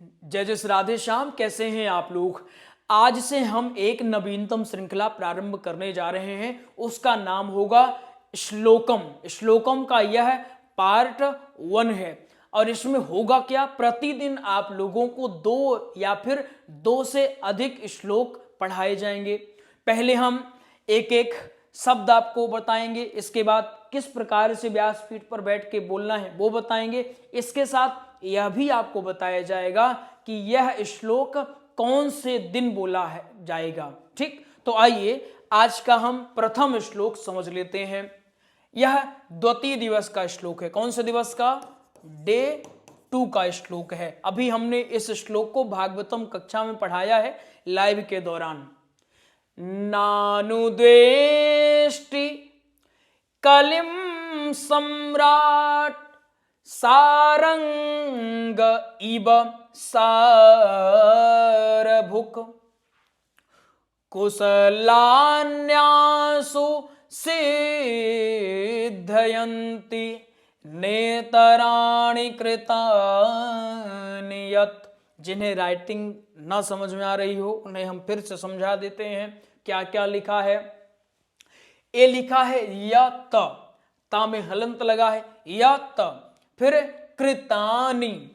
जय जय श्री राधे श्याम। कैसे हैं आप लोग? आज से हम एक नवीनतम श्रृंखला प्रारंभ करने जा रहे हैं। उसका नाम होगा श्लोकम। श्लोकम का यह पार्ट 1 है और इसमें होगा क्या, प्रतिदिन आप लोगों को 2 या फिर 2 से अधिक श्लोक पढ़ाए जाएंगे। पहले हम एक एक शब्द आपको बताएंगे, इसके बाद किस प्रकार से व्यासपीठ पर बैठ के बोलना है वो बताएंगे। इसके साथ यह भी आपको बताया जाएगा कि यह श्लोक कौन से दिन बोला है जाएगा। ठीक, तो आइए आज का हम प्रथम श्लोक समझ लेते हैं। यह द्वितीय दिवस का श्लोक है। कौन से दिवस का? डे 2 का श्लोक है। अभी हमने इस श्लोक को भागवतम कक्षा में पढ़ाया है लाइव के दौरान। नानुद्वेष्टि कलिं सम्राट सारंग इव सारभुक कुशलान्यासु सिद्धयन्ति नेतराणि कृतानि यत्। जिन्हें राइटिंग ना समझ में आ रही हो उन्हें हम फिर से समझा देते हैं क्या क्या लिखा है। ये लिखा है यत, ता में हलंत लगा है, यत। फिर कृतानि,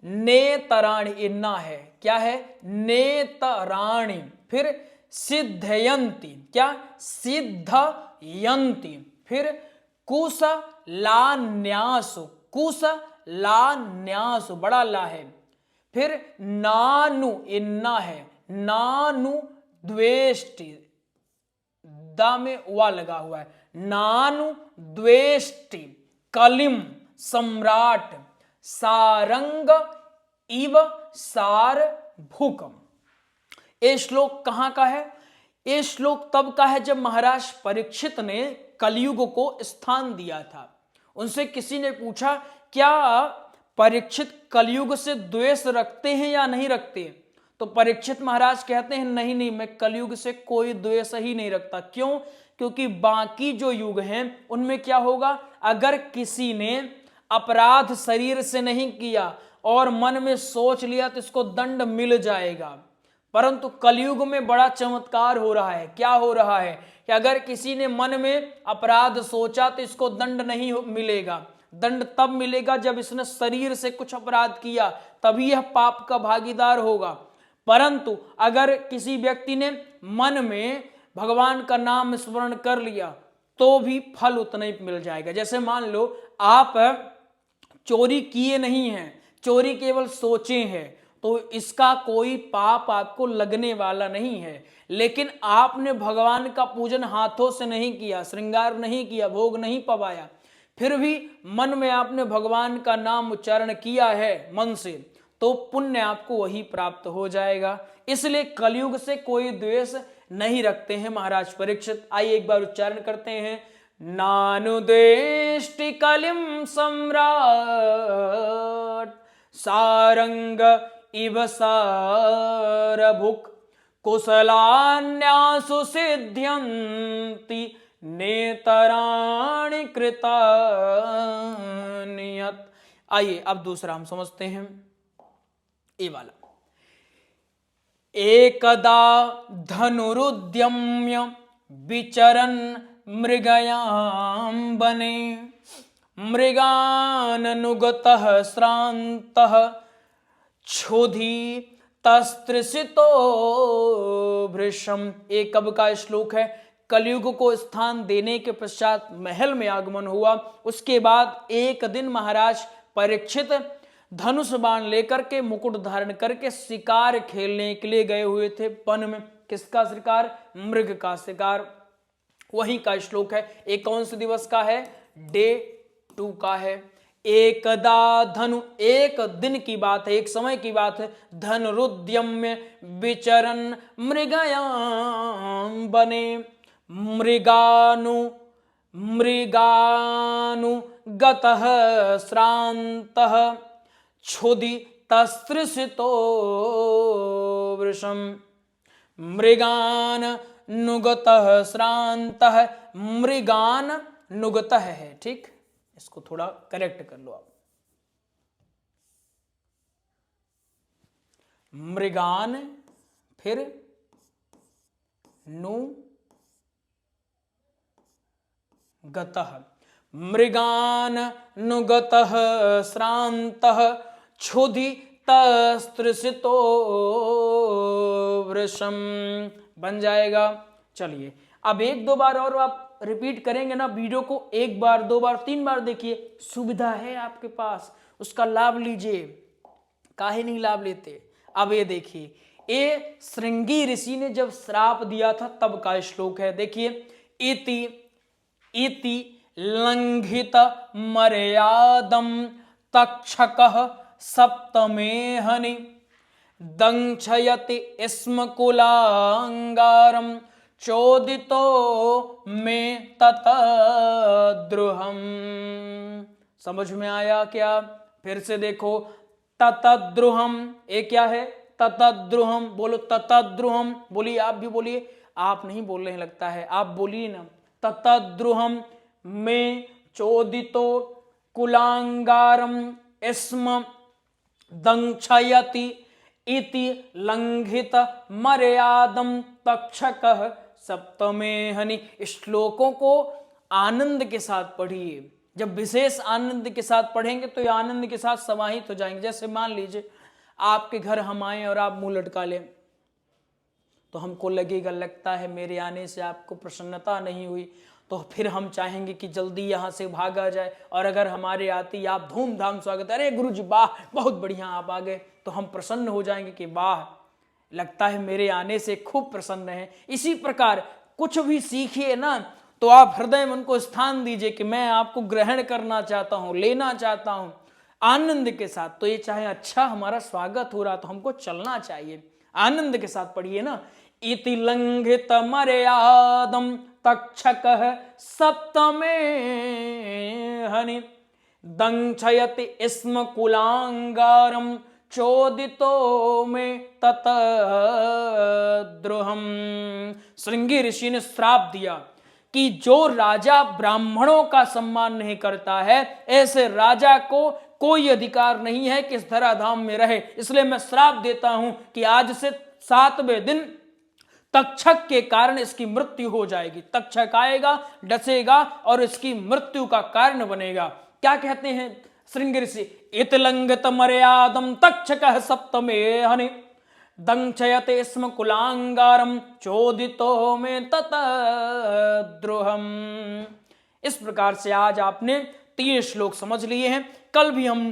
नेतराणि इन्ना है, क्या है? नेतराणि। फिर सिद्धयन्ति, क्या? सिद्धयन्ति। फिर कुशलान्यासु, कुशलान्यासु बड़ा ला है। फिर नानु इन्ना है, नानु द्वेष्टि, दा में वा लगा हुआ है, नानु द्वेष्टि कलिम सम्राट सारंग इव सार भूकम। ये श्लोक कहां का है? ये श्लोक तब का है जब महाराज परीक्षित ने कलयुग को स्थान दिया था। उनसे किसी ने पूछा, क्या परीक्षित कलयुग से द्वेष रखते हैं या नहीं रखते? तो परीक्षित महाराज कहते हैं, नहीं नहीं, मैं कलयुग से कोई द्वेष ही नहीं रखता। क्यों? क्योंकि बाकी जो युग हैं उनमें क्या होगा, अगर किसी ने अपराध शरीर से नहीं किया और मन में सोच लिया तो इसको दंड मिल जाएगा। परंतु कलयुग में बड़ा चमत्कार हो रहा है। क्या हो रहा है कि अगर किसी ने मन में अपराध सोचा तो इसको दंड नहीं मिलेगा। दंड तब मिलेगा जब इसने शरीर से कुछ अपराध किया, तभी यह पाप का भागीदार होगा। परंतु अगर किसी व्यक्ति ने मन में भगवान का नाम स्मरण कर लिया तो भी फल उतना ही मिल जाएगा। जैसे मान लो आप चोरी किए नहीं हैं, चोरी केवल सोचे हैं, तो इसका कोई पाप आपको लगने वाला नहीं है। लेकिन आपने भगवान का पूजन हाथों से नहीं किया, श्रृंगार नहीं किया, भोग नहीं पवाया, फिर भी मन में आपने भगवान का नाम उच्चारण किया है मन से, तो पुण्य आपको वही प्राप्त हो जाएगा। इसलिए कलयुग से कोई द्वेष नहीं रखते हैं महाराज परीक्षित। आइए एक बार उच्चारण करते हैं। नानुद्वेष्टि कलिं सम्राट सारंग इव सारभुक कुशलान्यासु सिद्ध्यन्ति नेतराणि कृतानि यत्। आइए अब दूसरा हम समझते हैं। ये वाला, एकदा धनुरुद्यम्य विचरन् मृगयां वने मृगाननुगतः श्रान्तः क्षुधि तस्त्रिसितो भृशम। एक कब का श्लोक है? कलयुग को स्थान देने के पश्चात महल में आगमन हुआ। उसके बाद एक दिन महाराज परीक्षित धनुष बाण लेकर के, मुकुट धारण करके शिकार खेलने के लिए गए हुए थे वन में। किसका शिकार? मृग का शिकार। वही का श्लोक है। एक कौन से दिवस का है? डे 2 का है। एकदा धनु, एक दिन की बात है, एक समय की बात है। धनुरुद्यम्य विचरन् मृगयां वने मृगानुगतः श्रान्तः क्षुधि तस्त्रिसितो वृषम्। मृगान नुगतः श्रान्तः, मृगान नुगतः है, ठीक, इसको थोड़ा करेक्ट कर लो आप। मृगान, फिर नु गतः, मृगान नुगतः श्रान्तः क्षुधितस्तृषितो वृषम बन जाएगा। चलिए अब एक दो बार और आप रिपीट करेंगे ना, वीडियो को एक बार, दो बार, तीन बार देखिए, सुविधा है आपके पास, उसका लाभ लीजिए, काहे नहीं लाभ लेते। अब ये देखिए, ये श्रृंगी ऋषि ने जब श्राप दिया था तब का श्लोक है, देखिए, इति इति लंघित मर्यादम तक्षकः सप्तमेहनि दंक्षयति स्म कुलांगारम चोदितो में ततद्रुहम। समझ में आया क्या? फिर से देखो, ततद्रुहम, ये क्या है? ततद्रुहम, बोलो ततद्रुहम, बोलिए, आप भी बोलिए, आप नहीं बोल रहे लगता है, आप बोलिए ना, ततद्रुहम में चोदितो कुलांगारम स्म दंक्षयति इति लंघित मर्यादम तक्षकः सप्तमेहनि। श्लोकों को आनंद के साथ पढ़िए, जब विशेष आनंद के साथ पढ़ेंगे तो ये आनंद के साथ समाहित हो जाएंगे। जैसे मान लीजिए आपके घर हम आए और आप मुंह लटका लें, तो हमको लगेगा, लगता है मेरे आने से आपको प्रसन्नता नहीं हुई, तो फिर हम चाहेंगे कि जल्दी यहाँ से भागा जाए। और अगर हमारे आते ही आप धूमधाम स्वागत, अरे गुरु जी वाह, बहुत बढ़िया आप आ गए, तो हम प्रसन्न हो जाएंगे कि वाह, लगता है मेरे आने से खूब प्रसन्न है। इसी प्रकार कुछ भी सीखिए ना, तो आप हृदय में उनको स्थान दीजिए कि मैं आपको ग्रहण करना चाहता हूँ, लेना चाहता हूँ आनंद के साथ। तो ये चाहे अच्छा हमारा स्वागत हो रहा तो हमको चलना चाहिए, आनंद के साथ पढ़िए ना। इति लंघित मर्यादम तक्षकः सप्तमेहनि दंक्षयति स्म कुलांगारम चोदितो में ततद्रुहम। श्रृंगी ऋषि ने श्राप दिया कि जो राजा ब्राह्मणों का सम्मान नहीं करता है, ऐसे राजा को कोई अधिकार नहीं है कि इस धराधाम में रहे। इसलिए मैं श्राप देता हूं कि आज से 7वें दिन तक्षक के कारण इसकी मृत्यु हो जाएगी। तक्षक आएगा, डसेगा और इसकी मृत्यु का कारण बनेगा। क्या कहते हैं श्रृंगी ऋषि? इतलंघित मर्यादम तक्षकः सप्तमेहनि दंक्षयते स्म कुलांगारम चोदितो में ततद्रुहम। इस प्रकार से आज आपने 3 श्लोक समझ लिए हैं। कल भी हम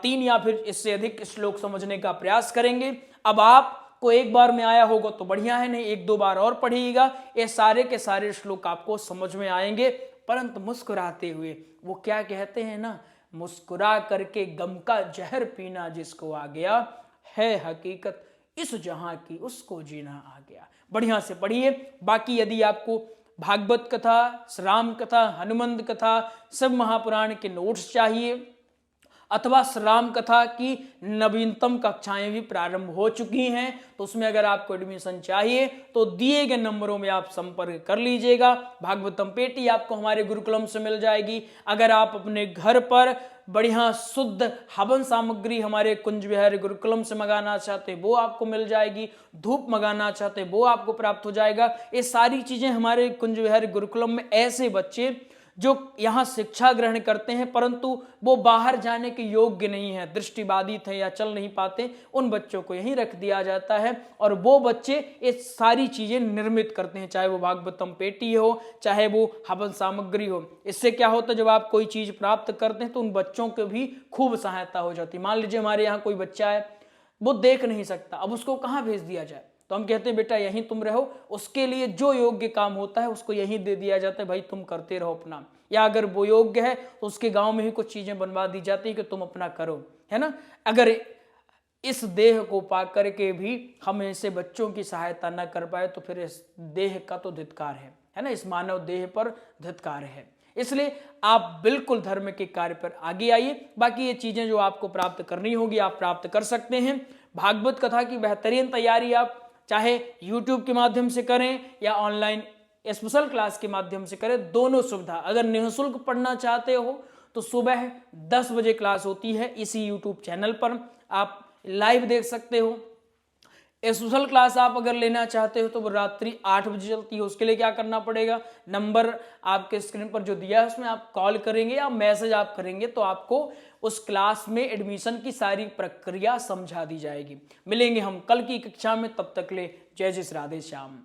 3 या फिर इससे अधिक श्लोक समझने का प्रयास करेंगे। अब आपको एक बार में आया होगा तो बढ़िया है, नहीं 1-2 बार और पढ़िएगा, ये सारे के सारे श्लोक आपको समझ में आएंगे, परंतु मुस्कुराते हुए। वो क्या कहते हैं ना, मुस्कुरा करके गम का जहर पीना जिसको आ गया है हकीकत इस जहां की, उसको जीना आ गया। बढ़िया से पढ़िए। बाकी यदि आपको भागवत कथा, राम कथा, हनुमान कथा, सब महापुराण के नोट्स चाहिए, अथवा राम कथा की नवीनतम कक्षाएं भी प्रारंभ हो चुकी हैं, तो उसमें अगर आपको एडमिशन चाहिए तो दिए गए नंबरों में आप संपर्क कर लीजिएगा। भागवतम पेटी आपको हमारे गुरुकुलम से मिल जाएगी। अगर आप अपने घर पर बढ़िया शुद्ध हवन सामग्री हमारे कुंज विहारी गुरुकुलम से मंगाना चाहते वो आपको मिल जाएगी। धूप मंगाना चाहते वो आपको प्राप्त हो जाएगा। ये सारी चीजें हमारे कुंज विहारी गुरुकुलम में ऐसे बच्चे जो यहाँ शिक्षा ग्रहण करते हैं परंतु वो बाहर जाने के योग्य नहीं है, दृष्टिबाधित है या चल नहीं पाते, उन बच्चों को यहीं रख दिया जाता है और वो बच्चे ये सारी चीजें निर्मित करते हैं, चाहे वो भागवतम पेटी हो, चाहे वो हवन सामग्री हो। इससे क्या होता है, जब आप कोई चीज प्राप्त करते हैं तो उन बच्चों को भी खूब सहायता हो जाती है। मान लीजिए हमारे यहाँ कोई बच्चा है, वो देख नहीं सकता, अब उसको कहाँ भेज दिया जाए, तो हम कहते हैं बेटा यहीं तुम रहो, उसके लिए जो योग्य काम होता है उसको यहीं दे दिया जाता है, भाई तुम करते रहो अपना। या अगर वो योग्य है तो उसके गांव में ही कुछ चीजें बनवा दी जाती है कि तुम अपना करो, है ना। अगर इस देह को पा करके भी हम ऐसे बच्चों की सहायता न कर पाए तो फिर इस देह का तो धिक्कार है ना, इस मानव देह पर धिक्कार है। इसलिए आप बिल्कुल धर्म के कार्य पर आगे आइए। बाकी ये चीजें जो आपको प्राप्त करनी होगी आप प्राप्त कर सकते हैं। भागवत कथा की बेहतरीन तैयारी आप चाहे YouTube के माध्यम से करें या ऑनलाइन स्पेशल क्लास के माध्यम से करें, दोनों सुविधा। अगर निःशुल्क पढ़ना चाहते हो तो सुबह 10 बजे क्लास होती है, इसी YouTube चैनल पर आप लाइव देख सकते हो। स्पेशल क्लास आप अगर लेना चाहते हो तो वो रात्रि 8 बजे चलती है। उसके लिए क्या करना पड़ेगा, नंबर आपके स्क्रीन पर जो दिया है उसमें आप कॉल करेंगे या मैसेज आप करेंगे तो आपको उस क्लास में एडमिशन की सारी प्रक्रिया समझा दी जाएगी। मिलेंगे हम कल की कक्षा में, तब तक ले जय जय श्री राधे श्याम।